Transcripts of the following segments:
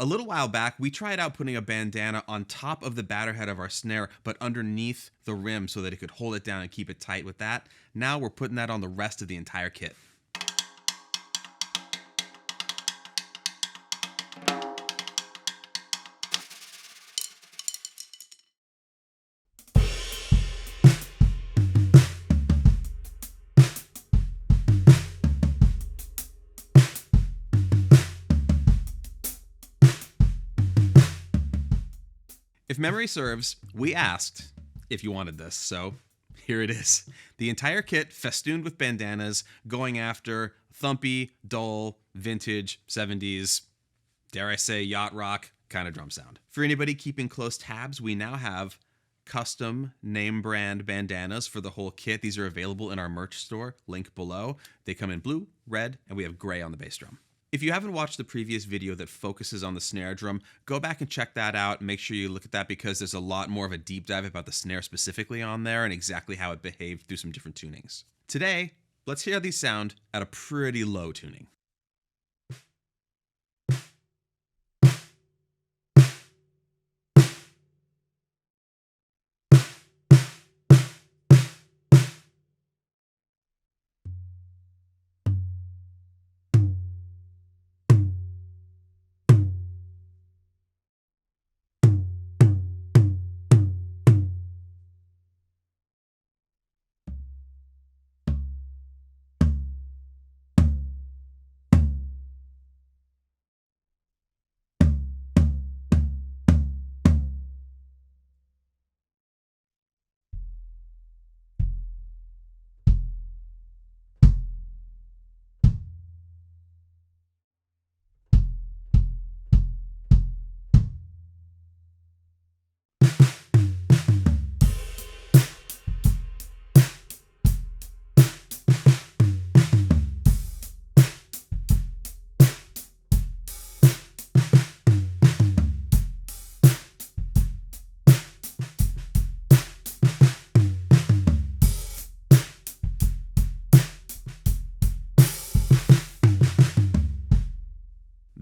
A little while back, we tried out putting a bandana on top of the batter head of our snare, but underneath the rim so that it could hold it down and keep it tight with that. Now we're putting that on the rest of the entire kit. If memory serves, we asked if you wanted this, so here it is. The entire kit festooned with bandanas, going after thumpy, dull, vintage, 70s, dare I say yacht rock kind of drum sound. For anybody keeping close tabs, we now have custom name brand bandanas for the whole kit. These are available in our merch store, link below. They come in blue, red, and we have gray on the bass drum. If you haven't watched the previous video that focuses on the snare drum, go back and check that out. Make sure you look at that because there's a lot more of a deep dive about the snare specifically on there and exactly how it behaved through some different tunings. Today, let's hear how these sound at a pretty low tuning.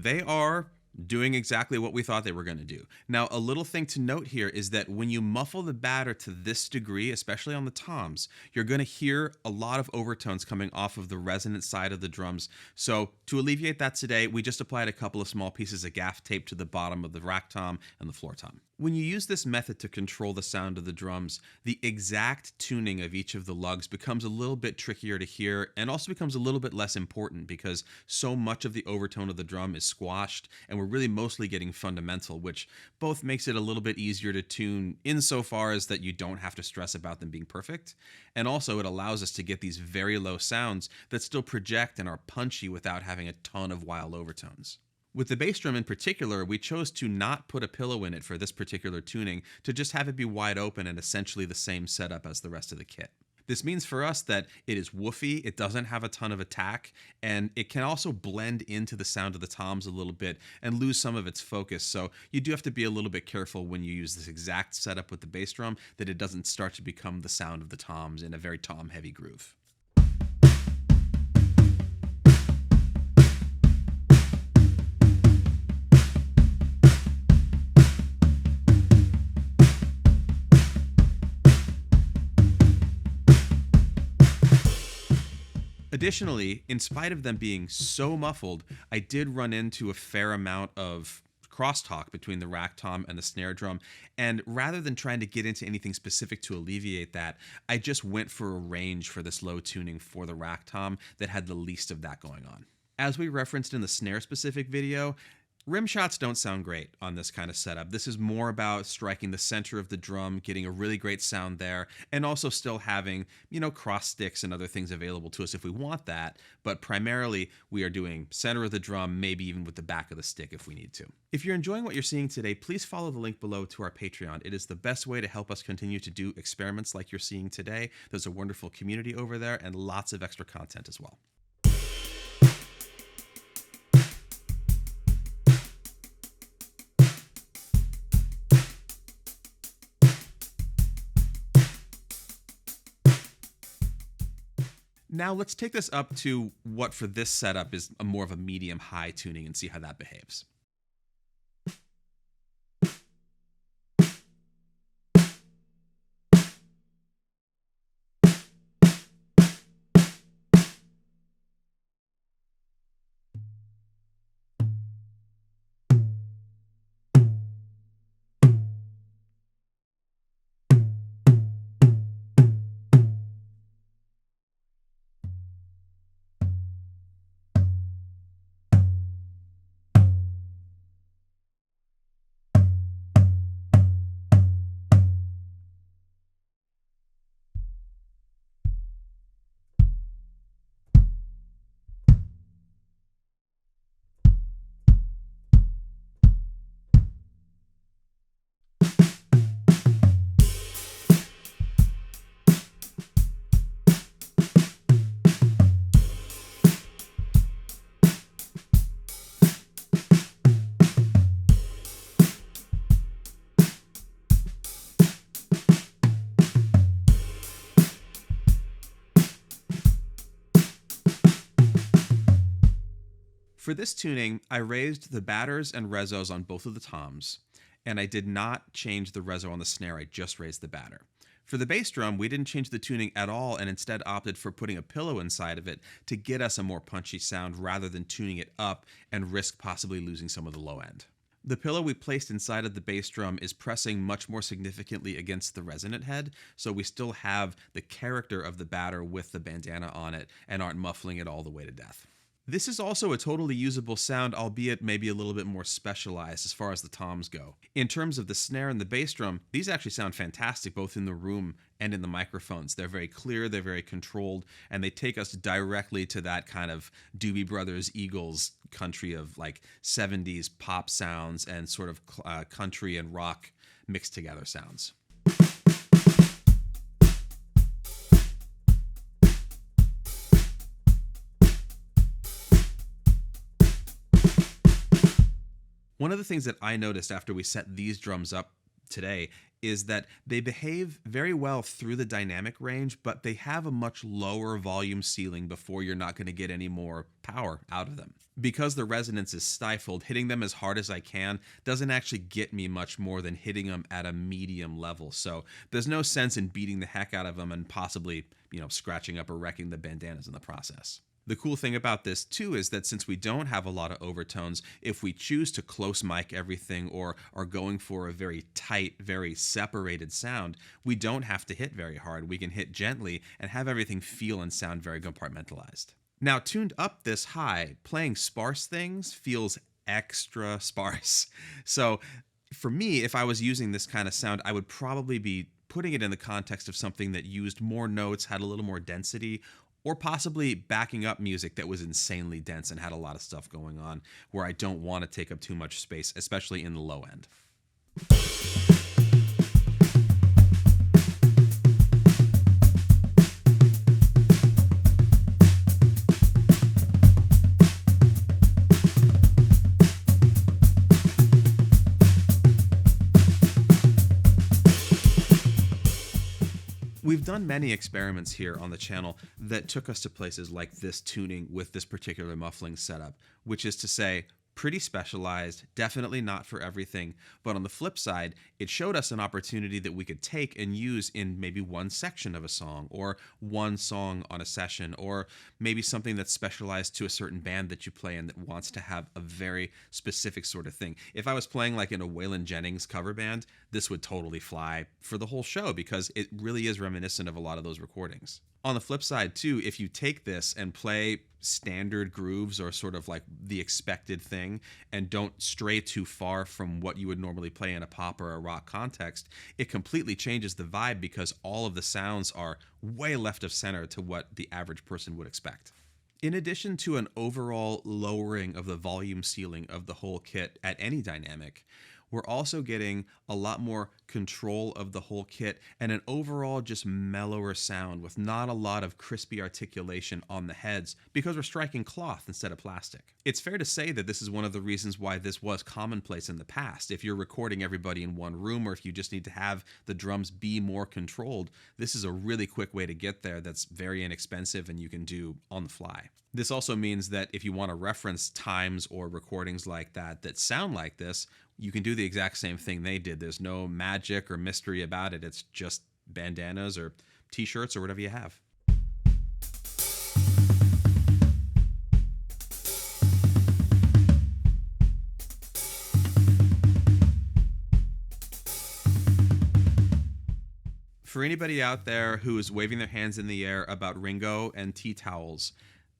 They are doing exactly what we thought they were going to do. Now, a little thing to note here is that when you muffle the batter to this degree, especially on the toms, you're going to hear a lot of overtones coming off of the resonant side of the drums. So to alleviate that today, we just applied a couple of small pieces of gaff tape to the bottom of the rack tom and the floor tom. When you use this method to control the sound of the drums, the exact tuning of each of the lugs becomes a little bit trickier to hear and also becomes a little bit less important because so much of the overtone of the drum is squashed and we're really mostly getting fundamental, which both makes it a little bit easier to tune insofar as that you don't have to stress about them being perfect, and also it allows us to get these very low sounds that still project and are punchy without having a ton of wild overtones. With the bass drum in particular, we chose to not put a pillow in it for this particular tuning, to just have it be wide open and essentially the same setup as the rest of the kit. This means for us that it is woofy, it doesn't have a ton of attack, and it can also blend into the sound of the toms a little bit and lose some of its focus. So you do have to be a little bit careful when you use this exact setup with the bass drum that it doesn't start to become the sound of the toms in a very tom-heavy groove. Additionally, in spite of them being so muffled, I did run into a fair amount of crosstalk between the rack tom and the snare drum, and rather than trying to get into anything specific to alleviate that, I just went for a range for this low tuning for the rack tom that had the least of that going on. As we referenced in the snare specific video, rim shots don't sound great on this kind of setup. This is more about striking the center of the drum, getting a really great sound there, and also still having, cross sticks and other things available to us if we want that. But primarily, we are doing center of the drum, maybe even with the back of the stick if we need to. If you're enjoying what you're seeing today, please follow the link below to our Patreon. It is the best way to help us continue to do experiments like you're seeing today. There's a wonderful community over there and lots of extra content as well. Now let's take this up to what for this setup is more of a medium-high tuning and see how that behaves. For this tuning, I raised the batters and resos on both of the toms, and I did not change the reso on the snare, I just raised the batter. For the bass drum, we didn't change the tuning at all and instead opted for putting a pillow inside of it to get us a more punchy sound rather than tuning it up and risk possibly losing some of the low end. The pillow we placed inside of the bass drum is pressing much more significantly against the resonant head, so we still have the character of the batter with the bandana on it and aren't muffling it all the way to death. This is also a totally usable sound, albeit maybe a little bit more specialized as far as the toms go. In terms of the snare and the bass drum, these actually sound fantastic both in the room and in the microphones. They're very clear, they're very controlled, and they take us directly to that kind of Doobie Brothers Eagles country of like 70s pop sounds and sort of country and rock mixed together sounds. One of the things that I noticed after we set these drums up today is that they behave very well through the dynamic range, but they have a much lower volume ceiling before you're not going to get any more power out of them. Because the resonance is stifled, hitting them as hard as I can doesn't actually get me much more than hitting them at a medium level. So there's no sense in beating the heck out of them and possibly, scratching up or wrecking the bandanas in the process. The cool thing about this too is that since we don't have a lot of overtones, if we choose to close mic everything or are going for a very tight, very separated sound, we don't have to hit very hard. We can hit gently and have everything feel and sound very compartmentalized. Now, tuned up this high, playing sparse things feels extra sparse. So for me, if I was using this kind of sound, I would probably be putting it in the context of something that used more notes, had a little more density, or possibly backing up music that was insanely dense and had a lot of stuff going on where I don't want to take up too much space, especially in the low end. We've done many experiments here on the channel that took us to places like this tuning with this particular muffling setup, which is to say, pretty specialized, definitely not for everything, but on the flip side, it showed us an opportunity that we could take and use in maybe one section of a song, or one song on a session, or maybe something that's specialized to a certain band that you play in that wants to have a very specific sort of thing. If I was playing like in a Waylon Jennings cover band, this would totally fly for the whole show because it really is reminiscent of a lot of those recordings. On the flip side too, if you take this and play standard grooves or sort of like the expected thing and don't stray too far from what you would normally play in a pop or a rock context, it completely changes the vibe because all of the sounds are way left of center to what the average person would expect. In addition to an overall lowering of the volume ceiling of the whole kit at any dynamic, we're also getting a lot more control of the whole kit and an overall just mellower sound with not a lot of crispy articulation on the heads because we're striking cloth instead of plastic. It's fair to say that this is one of the reasons why this was commonplace in the past. If you're recording everybody in one room or if you just need to have the drums be more controlled, this is a really quick way to get there that's very inexpensive and you can do on the fly. This also means that if you want to reference times or recordings like that that sound like this, you can do the exact same thing they did. There's no magic or mystery about it. It's just bandanas or t-shirts or whatever you have. For anybody out there who is waving their hands in the air about Ringo and tea towels,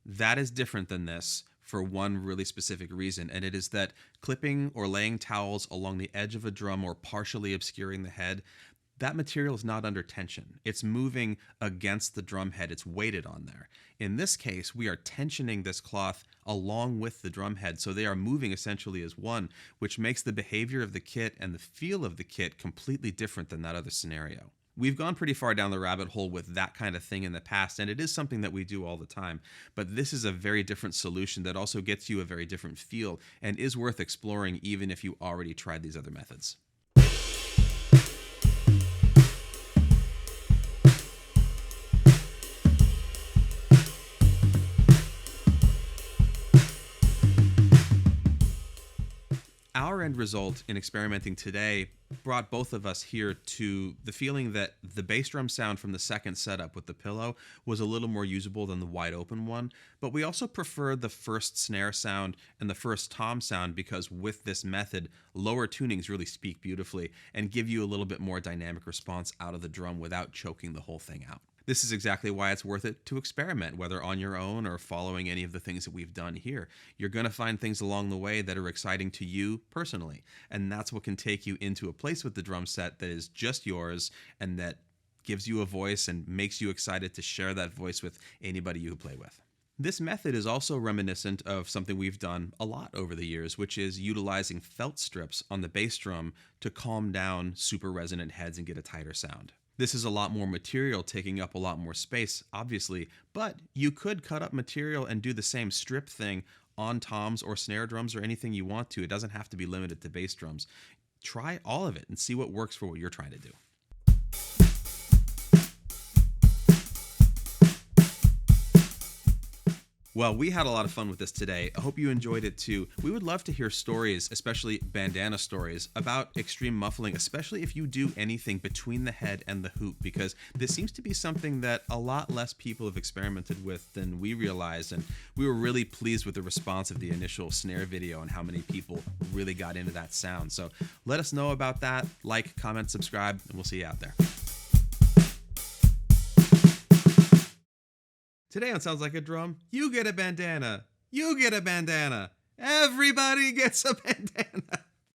that is different than this for one really specific reason, and it is that clipping or laying towels along the edge of a drum or partially obscuring the head, that material is not under tension. It's moving against the drum head. It's weighted on there. In this case, we are tensioning this cloth along with the drum head, so they are moving essentially as one, which makes the behavior of the kit and the feel of the kit completely different than that other scenario. We've gone pretty far down the rabbit hole with that kind of thing in the past, and it is something that we do all the time. But this is a very different solution that also gets you a very different feel and is worth exploring even if you already tried these other methods. Our end result in experimenting today brought both of us here to the feeling that the bass drum sound from the second setup with the pillow was a little more usable than the wide open one, but we also prefer the first snare sound and the first tom sound because with this method, lower tunings really speak beautifully and give you a little bit more dynamic response out of the drum without choking the whole thing out. This is exactly why it's worth it to experiment, whether on your own or following any of the things that we've done here. You're going to find things along the way that are exciting to you personally, and that's what can take you into a place with the drum set that is just yours and that gives you a voice and makes you excited to share that voice with anybody you play with. This method is also reminiscent of something we've done a lot over the years, which is utilizing felt strips on the bass drum to calm down super resonant heads and get a tighter sound. This is a lot more material, taking up a lot more space, obviously, but you could cut up material and do the same strip thing on toms or snare drums or anything you want to. It doesn't have to be limited to bass drums. Try all of it and see what works for what you're trying to do. Well, we had a lot of fun with this today. I hope you enjoyed it too. We would love to hear stories, especially bandana stories, about extreme muffling, especially if you do anything between the head and the hoop, because this seems to be something that a lot less people have experimented with than we realized, and we were really pleased with the response of the initial snare video and how many people really got into that sound. So let us know about that. Like, comment, subscribe, and we'll see you out there. Today on Sounds Like a Drum, you get a bandana. You get a bandana. Everybody gets a bandana.